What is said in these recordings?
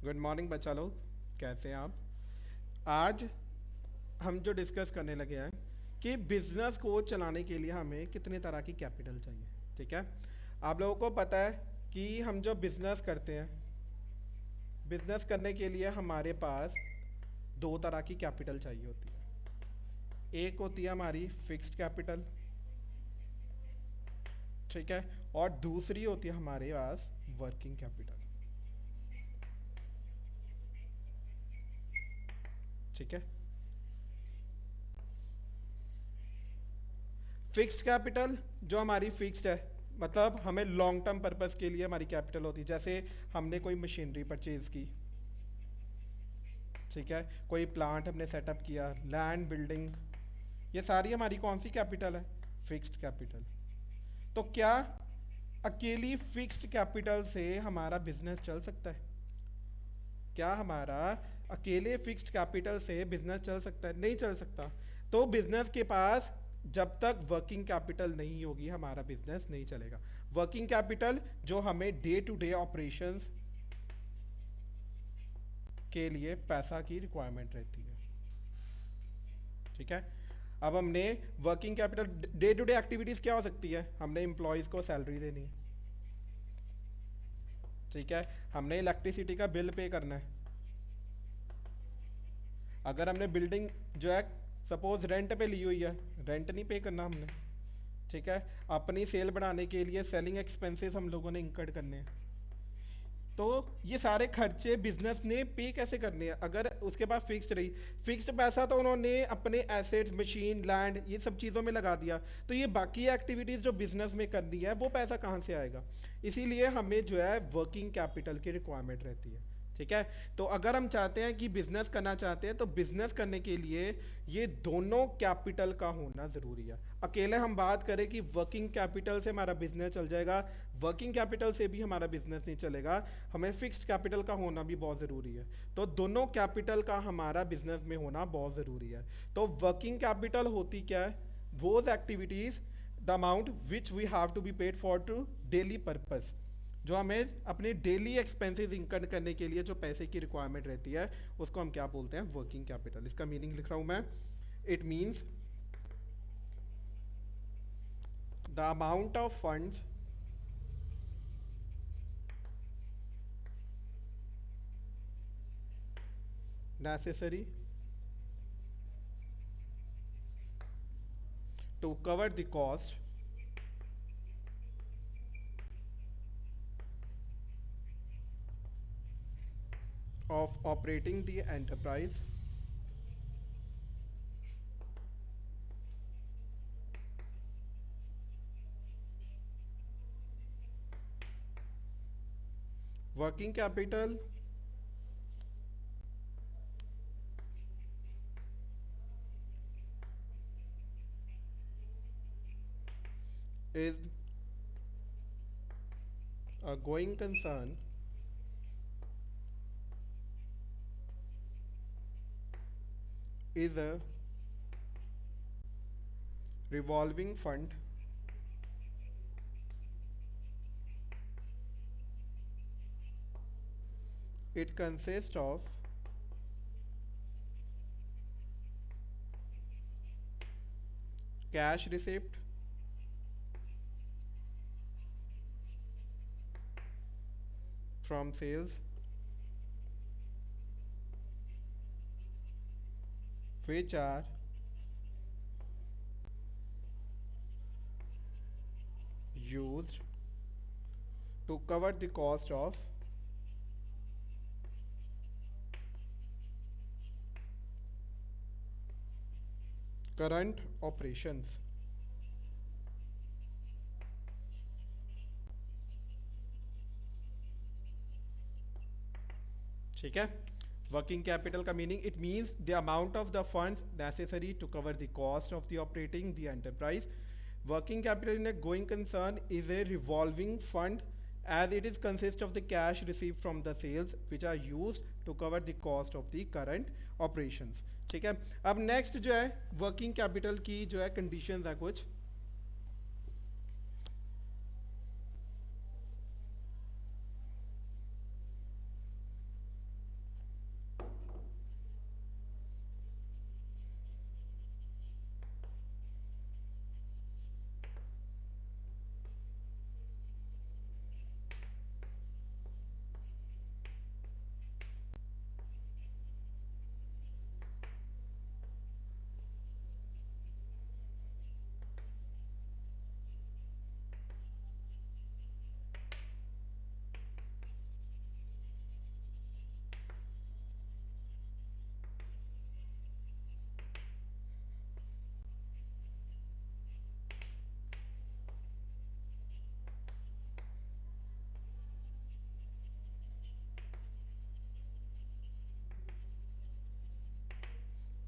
Good morning बच्चा लोग। कैसे हैं आप? आज हम जो डिस्कस करने लगे हैं कि बिजनेस को चलाने के लिए हमें कितने तरह की कैपिटल चाहिए। ठीक है। आप लोगों को पता है कि हम जो बिजनेस करते हैं, बिजनेस करने के लिए हमारे पास दो तरह की कैपिटल चाहिए होती है। एक होती है हमारी फिक्स्ड कैपिटल, ठीक है, और दूसरी होती है हमारे पास वर्किंग कैपिटल। ठीक है। फिक्स्ड कैपिटल जो हमारी फिक्स्ड है, मतलब हमें लॉन्ग टर्म पर्पस के लिए हमारी कैपिटल होती है। जैसे हमने कोई मशीनरी परचेज की, ठीक है, कोई प्लांट हमने सेटअप किया, लैंड बिल्डिंग, ये सारी हमारी कौन सी कैपिटल है? Fixed capital. तो क्या अकेली फिक्स्ड कैपिटल से हमारा बिजनेस चल सकता है? क्या हमारा अकेले फिक्स्ड कैपिटल से बिजनेस चल सकता है? नहीं चल सकता। तो बिजनेस के पास जब तक वर्किंग कैपिटल नहीं होगी हमारा बिजनेस नहीं चलेगा। वर्किंग कैपिटल जो हमें डे टू डे ऑपरेशंस के लिए पैसा की रिक्वायरमेंट रहती है। ठीक है। अब हमने working capital, day to day activities क्या हो सकती है? हमने एम्प्लॉयज को सैलरी देनी है, ठीक है, हमने इलेक्ट्रिसिटी का बिल पे करना है, अगर हमने बिल्डिंग जो है सपोज रेंट पे ली हुई है, रेंट नहीं पे करना हमने, ठीक है, अपनी सेल बढ़ाने के लिए सेलिंग एक्सपेंसेस हम लोगों ने इंकर्ड करने हैं। तो ये सारे खर्चे बिजनेस ने पे कैसे करने हैं? अगर उसके पास फिक्स्ड रही, फिक्स्ड पैसा तो उन्होंने अपने एसेट्स, मशीन, लैंड, ये सब चीज़ों में लगा दिया, तो ये बाकी एक्टिविटीज़ जो बिजनेस में करनी है वो पैसा कहाँ से आएगा? इसीलिए हमें जो है वर्किंग कैपिटल की रिक्वायरमेंट रहती है। ठीक है। तो अगर हम चाहते हैं कि बिजनेस करना चाहते हैं तो बिजनेस करने के लिए ये दोनों कैपिटल का होना ज़रूरी है। अकेले हम बात करें कि वर्किंग कैपिटल से हमारा बिजनेस चल जाएगा, वर्किंग कैपिटल से भी हमारा बिजनेस नहीं चलेगा, हमें फिक्स्ड कैपिटल का होना भी बहुत ज़रूरी है। तो दोनों कैपिटल का हमारा बिजनेस में होना बहुत ज़रूरी है। तो वर्किंग कैपिटल होती क्या है? Whose activities, the amount which we have to be paid for to daily purpose, जो हमें अपने डेली एक्सपेंसेस इंकर करने के लिए जो पैसे की रिक्वायरमेंट रहती है उसको हम क्या बोलते हैं? Working capital. इसका मीनिंग लिख रहा हूं मैं। It means the amount of funds necessary to cover the cost of operating the enterprise working capital is a going concern is a revolving fund it consists of cash receipt from sales which are used to cover the cost of current operations। ठीक है। Working capital का meaning, it means the amount of the funds necessary to cover the cost of the operating the enterprise. Working capital in a going concern is a revolving fund as it is consist of the cash received from the sales which are used to cover the cost of the current operations। ठीक है। अब next जो है working capital की जो है conditions है कुछ।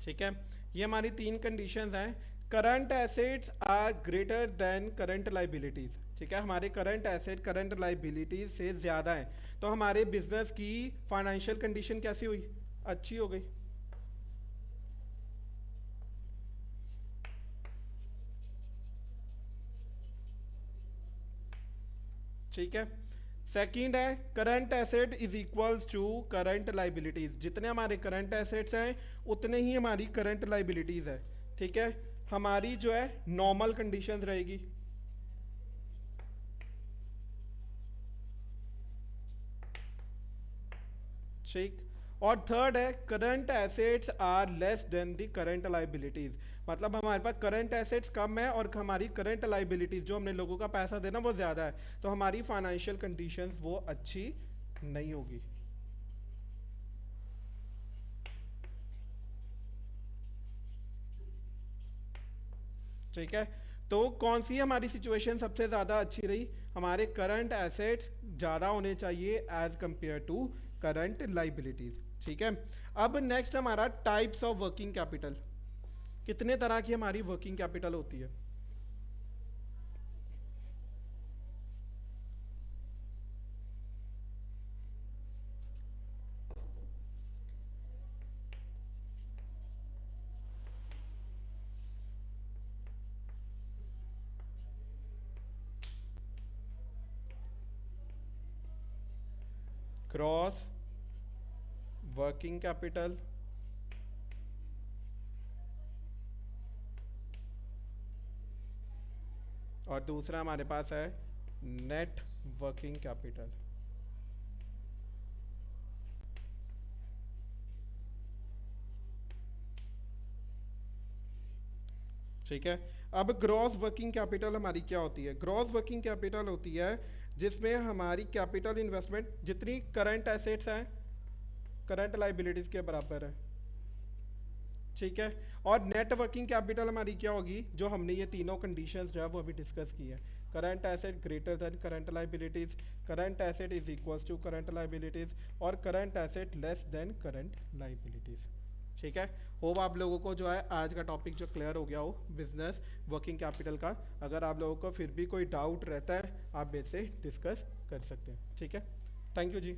ठीक है, ये हमारी तीन कंडीशंस हैं। Current assets are greater than current liabilities, ठीक है, हमारे करंट एसेट करंट लाइबिलिटीज से ज़्यादा है, तो हमारे बिजनेस की फाइनेंशियल कंडीशन कैसी हुई, अच्छी हो गई। ठीक है, सेकंड है current asset is equals to current liabilities, जितने हमारे करंट एसेट्स हैं उतने ही हमारी करंट लाइबिलिटीज है। ठीक है, हमारी जो है नॉर्मल कंडीशंस रहेगी। ठीक, और थर्ड है current assets are less than the current liabilities, मतलब हमारे पास करंट एसेट्स कम है और हमारी करंट लाइबिलिटीज जो हमने लोगों का पैसा देना वो ज़्यादा है, तो हमारी फाइनेंशियल कंडीशंस वो अच्छी नहीं होगी। ठीक है, तो कौन सी हमारी सिचुएशन सबसे ज़्यादा अच्छी रही, हमारे करंट एसेट्स ज़्यादा होने चाहिए as compare to current liabilities. ठीक है, अब नेक्स्ट हमारा टाइप्स ऑफ वर्किंग कैपिटल, कितने तरह की हमारी वर्किंग कैपिटल होती है। क्रॉस वर्किंग कैपिटल, और दूसरा हमारे पास है नेट वर्किंग कैपिटल। ठीक है, अब ग्रॉस वर्किंग कैपिटल हमारी क्या होती है, ग्रॉस वर्किंग कैपिटल होती है जिसमें हमारी कैपिटल इन्वेस्टमेंट जितनी करंट एसेट्स हैं करंट लाइबिलिटीज के बराबर है। ठीक है, और नेट वर्किंग कैपिटल हमारी क्या होगी, जो हमने ये तीनों कंडीशंस जो है वो अभी डिस्कस की है, current asset greater than current liabilities, current asset is equals to current liabilities, और current asset less than current liabilities. ठीक है, होप आप लोगों को जो है आज का टॉपिक जो क्लियर हो गया हो बिजनेस वर्किंग कैपिटल का। अगर आप लोगों को फिर भी कोई डाउट रहता है आप मेरे से डिस्कस कर सकते हैं। ठीक है, थैंक यू जी।